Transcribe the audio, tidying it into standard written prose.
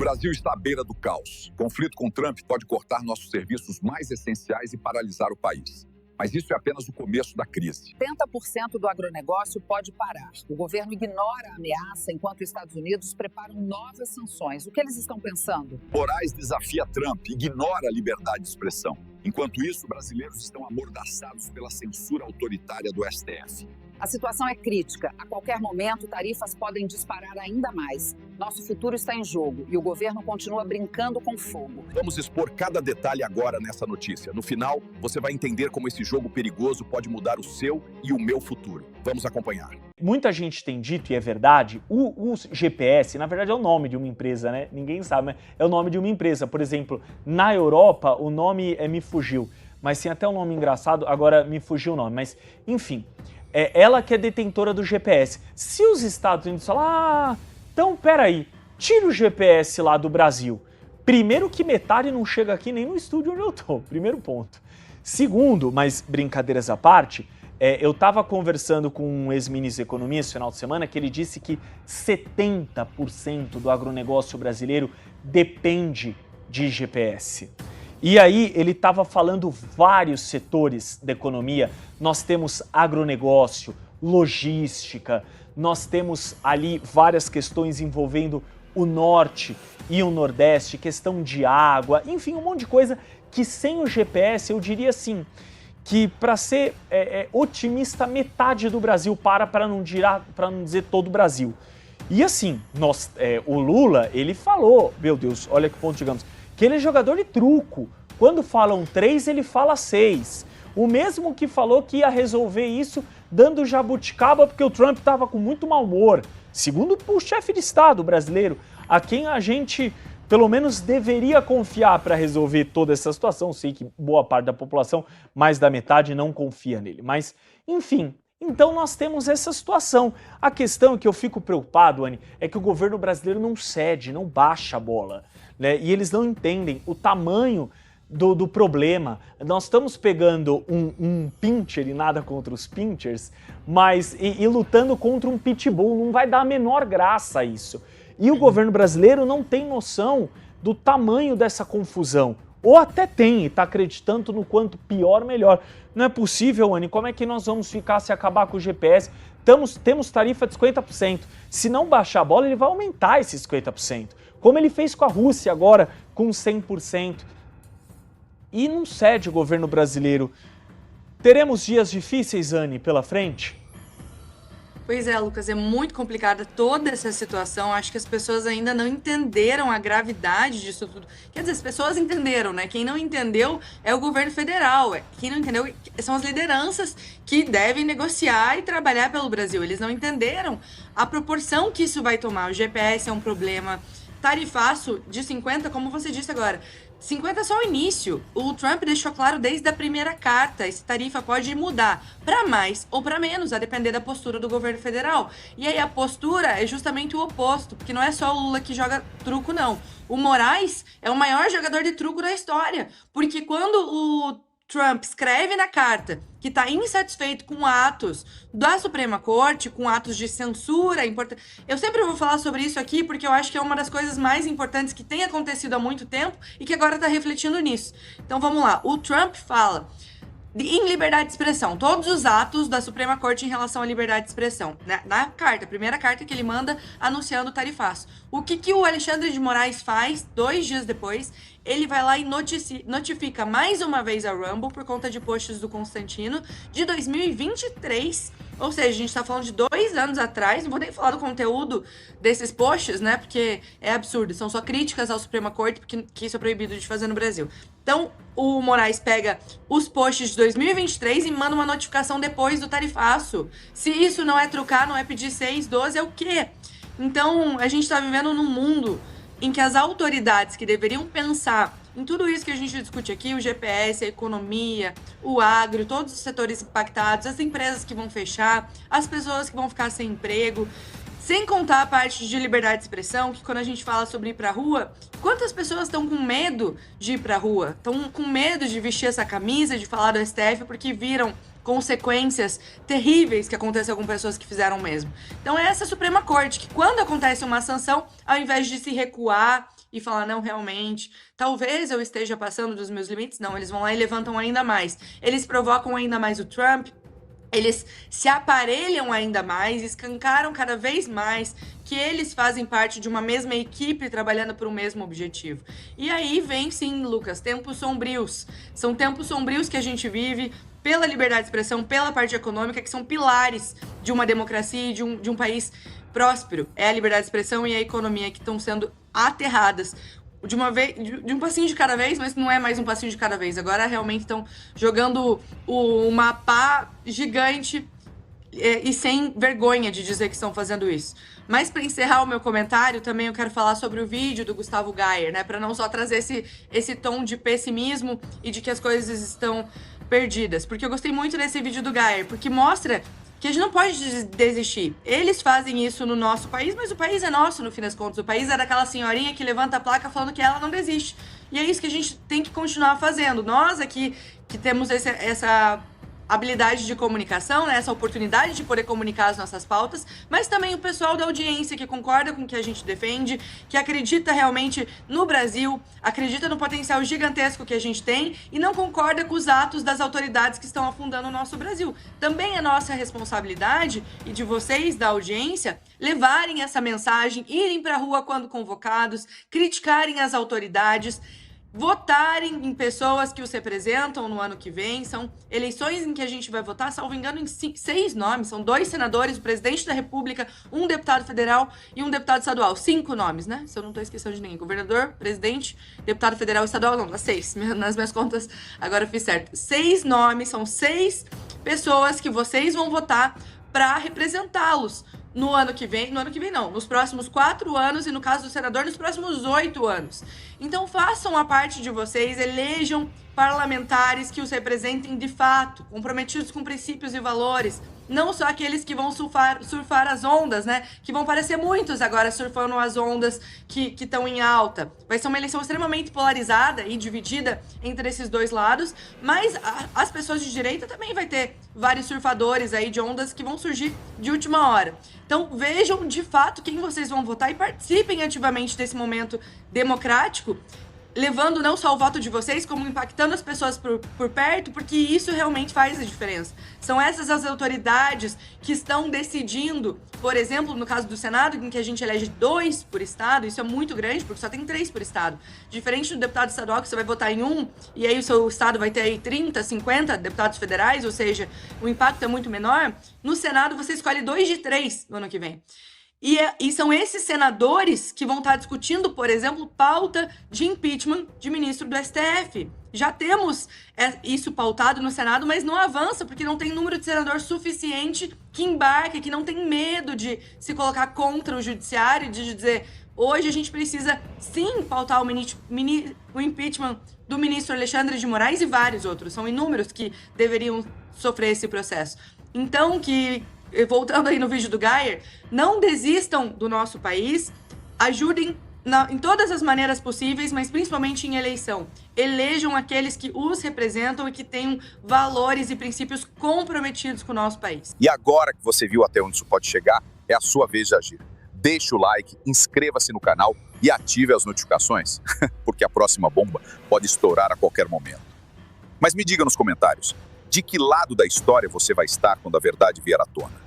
Brasil está à beira do caos. O conflito com Trump pode cortar nossos serviços mais essenciais e paralisar o país. Mas isso é apenas o começo da crise. 70% do agronegócio pode parar. O governo ignora a ameaça enquanto os Estados Unidos preparam novas sanções. O que eles estão pensando? Moraes desafia Trump, ignora a liberdade de expressão. Enquanto isso, brasileiros estão amordaçados pela censura autoritária do STF. A situação é crítica. A qualquer momento, tarifas podem disparar ainda mais. Nosso futuro está em jogo e o governo continua brincando com fogo. Vamos expor cada detalhe agora nessa notícia. No final, você vai entender como esse jogo perigoso pode mudar o seu e o meu futuro. Vamos acompanhar. Muita gente tem dito, e é verdade, o GPS, na verdade é o nome de uma empresa, né? Ninguém sabe, mas é o nome de uma empresa. Por exemplo, na Europa, o nome me fugiu. Mas tem até um nome engraçado, agora me fugiu o nome. Mas, enfim, é ela que é detentora do GPS. Se os Estados Unidos falar, então peraí, tira o GPS lá do Brasil. Primeiro que metade não chega aqui nem no estúdio onde eu tô, primeiro ponto. Segundo, mas brincadeiras à parte, eu estava conversando com um ex-ministro da Economia esse final de semana que ele disse que 70% do agronegócio brasileiro depende de GPS. E aí ele estava falando vários setores da economia. Nós temos agronegócio, logística, nós temos ali várias questões envolvendo o norte e o nordeste, questão de água, enfim, um monte de coisa que sem o GPS eu diria assim, que para ser otimista, metade do Brasil para não dizer todo o Brasil. E assim, o Lula, ele falou, meu Deus, olha que ponto chegamos, que ele é jogador de truco. Quando falam 3, ele fala 6. O mesmo que falou que ia resolver isso dando jabuticaba porque o Trump estava com muito mau humor. Segundo o chefe de Estado brasileiro, a quem a gente pelo menos deveria confiar para resolver toda essa situação. Sei que boa parte da população, mais da metade, não confia nele. Mas, enfim, então nós temos essa situação. A questão que eu fico preocupado, Anny, é que o governo brasileiro não cede, não baixa a bola, né? E eles não entendem o tamanho do problema. Nós estamos pegando um pincher, e nada contra os pinchers, mas e lutando contra um pitbull. Não vai dar a menor graça isso. E o governo brasileiro não tem noção do tamanho dessa confusão. Ou até tem, e está acreditando no quanto pior, melhor. Não é possível, Anny, como é que nós vamos ficar se acabar com o GPS? Temos tarifa de 50%. Se não baixar a bola, ele vai aumentar esses 50%. Como ele fez com a Rússia agora, com 100%. E não cede o governo brasileiro. Teremos dias difíceis, Anny, pela frente? Pois é, Lucas, é muito complicada toda essa situação. Acho que as pessoas ainda não entenderam a gravidade disso tudo. Quer dizer, as pessoas entenderam, né? Quem não entendeu é o governo federal. Quem não entendeu são as lideranças que devem negociar e trabalhar pelo Brasil. Eles não entenderam a proporção que isso vai tomar. O GPS é um problema. Tarifaço de 50, como você disse agora. 50 é só o início. O Trump deixou claro desde a primeira carta, essa tarifa pode mudar para mais ou para menos, a depender da postura do governo federal. E aí a postura é justamente o oposto, porque não é só o Lula que joga truco, não. O Moraes é o maior jogador de truco da história, porque quando o Trump escreve na carta que está insatisfeito com atos da Suprema Corte, com atos de censura. Eu sempre vou falar sobre isso aqui porque eu acho que é uma das coisas mais importantes que tem acontecido há muito tempo e que agora está refletindo nisso. Então vamos lá. O Trump fala em liberdade de expressão, todos os atos da Suprema Corte em relação à liberdade de expressão. Na carta, a primeira carta que ele manda anunciando o tarifaço. O que o Alexandre de Moraes faz 2 dias depois? Ele vai lá e notifica mais uma vez a Rumble, por conta de posts do Constantino, de 2023. Ou seja, a gente está falando de 2 anos atrás. Não vou nem falar do conteúdo desses posts, né? Porque é absurdo. São só críticas ao Suprema Corte, porque isso é proibido de fazer no Brasil. Então, o Moraes pega os posts de 2023 e manda uma notificação depois do tarifaço. Se isso não é trucar, não é pedir 6, 12, é o quê? Então, a gente está vivendo num mundo em que as autoridades que deveriam pensar em tudo isso que a gente discute aqui, o GPS, a economia, o agro, todos os setores impactados, as empresas que vão fechar, as pessoas que vão ficar sem emprego, sem contar a parte de liberdade de expressão, que quando a gente fala sobre ir pra rua, quantas pessoas estão com medo de ir pra rua? Estão com medo de vestir essa camisa, de falar do STF, porque viram consequências terríveis que acontecem com pessoas que fizeram mesmo. Então é essa Suprema Corte que, quando acontece uma sanção, ao invés de se recuar e falar, não, realmente, talvez eu esteja passando dos meus limites. Não, eles vão lá e levantam ainda mais. Eles provocam ainda mais o Trump, eles se aparelham ainda mais, escancaram cada vez mais que eles fazem parte de uma mesma equipe trabalhando por um mesmo objetivo. E aí vem, sim, Lucas, tempos sombrios. São tempos sombrios que a gente vive pela liberdade de expressão, pela parte econômica, que são pilares de uma democracia e de um país próspero. É a liberdade de expressão e a economia que estão sendo aterradas de uma vez, de um passinho de cada vez, mas não é mais um passinho de cada vez. Agora realmente estão jogando uma pá gigante e sem vergonha de dizer que estão fazendo isso. Mas para encerrar o meu comentário, também eu quero falar sobre o vídeo do Gustavo Gayer, né? Para não só trazer esse tom de pessimismo e de que as coisas estão perdidas. Porque eu gostei muito desse vídeo do Gayer, porque mostra que a gente não pode desistir. Eles fazem isso no nosso país, mas o país é nosso, no fim das contas. O país é daquela senhorinha que levanta a placa falando que ela não desiste. E é isso que a gente tem que continuar fazendo. Nós aqui, que temos essa habilidade de comunicação, né, essa oportunidade de poder comunicar as nossas pautas, mas também o pessoal da audiência que concorda com o que a gente defende, que acredita realmente no Brasil, acredita no potencial gigantesco que a gente tem e não concorda com os atos das autoridades que estão afundando o nosso Brasil. Também é nossa responsabilidade e de vocês da audiência levarem essa mensagem, irem para a rua quando convocados, criticarem as autoridades, votarem em pessoas que os representam no ano que vem. São eleições em que a gente vai votar, salvo engano, em 6 nomes. São 2 senadores, o presidente da República, um deputado federal e um deputado estadual. 5 nomes, né? Se eu não estou esquecendo de ninguém. Governador, presidente, deputado federal e estadual. Não, 6. Nas minhas contas, agora eu fiz certo. 6 nomes, são 6 pessoas que vocês vão votar para representá-los no ano que vem não, nos próximos 4 anos e no caso do senador, nos próximos 8 anos. Então façam a parte de vocês, elejam parlamentares que os representem de fato, comprometidos com princípios e valores, não só aqueles que vão surfar as ondas, né? Que vão parecer muitos agora surfando as ondas que estão em alta. Vai ser uma eleição extremamente polarizada e dividida entre esses dois lados, mas as pessoas de direita também vai ter vários surfadores aí de ondas que vão surgir de última hora. Então vejam de fato quem vocês vão votar e participem ativamente desse momento democrático, levando não só o voto de vocês, como impactando as pessoas por perto, porque isso realmente faz a diferença. São essas as autoridades que estão decidindo, por exemplo, no caso do Senado, em que a gente elege 2 por estado, isso é muito grande, porque só tem 3 por estado. Diferente do deputado estadual, que você vai votar em 1, e aí o seu estado vai ter aí 30, 50 deputados federais, ou seja, o impacto é muito menor. No Senado, você escolhe 2 de 3 no ano que vem. E são esses senadores que vão estar discutindo, por exemplo, pauta de impeachment de ministro do STF. Já temos isso pautado no Senado, mas não avança, porque não tem número de senador suficiente que embarque, que não tem medo de se colocar contra o judiciário, de dizer, hoje a gente precisa sim pautar o impeachment do ministro Alexandre de Moraes e vários outros. São inúmeros que deveriam sofrer esse processo. Então, voltando aí no vídeo do Gayer, não desistam do nosso país, ajudem em todas as maneiras possíveis, mas principalmente em eleição. Elejam aqueles que os representam e que tenham valores e princípios comprometidos com o nosso país. E agora que você viu até onde isso pode chegar, é a sua vez de agir. Deixe o like, inscreva-se no canal e ative as notificações, porque a próxima bomba pode estourar a qualquer momento. Mas me diga nos comentários, de que lado da história você vai estar quando a verdade vier à tona?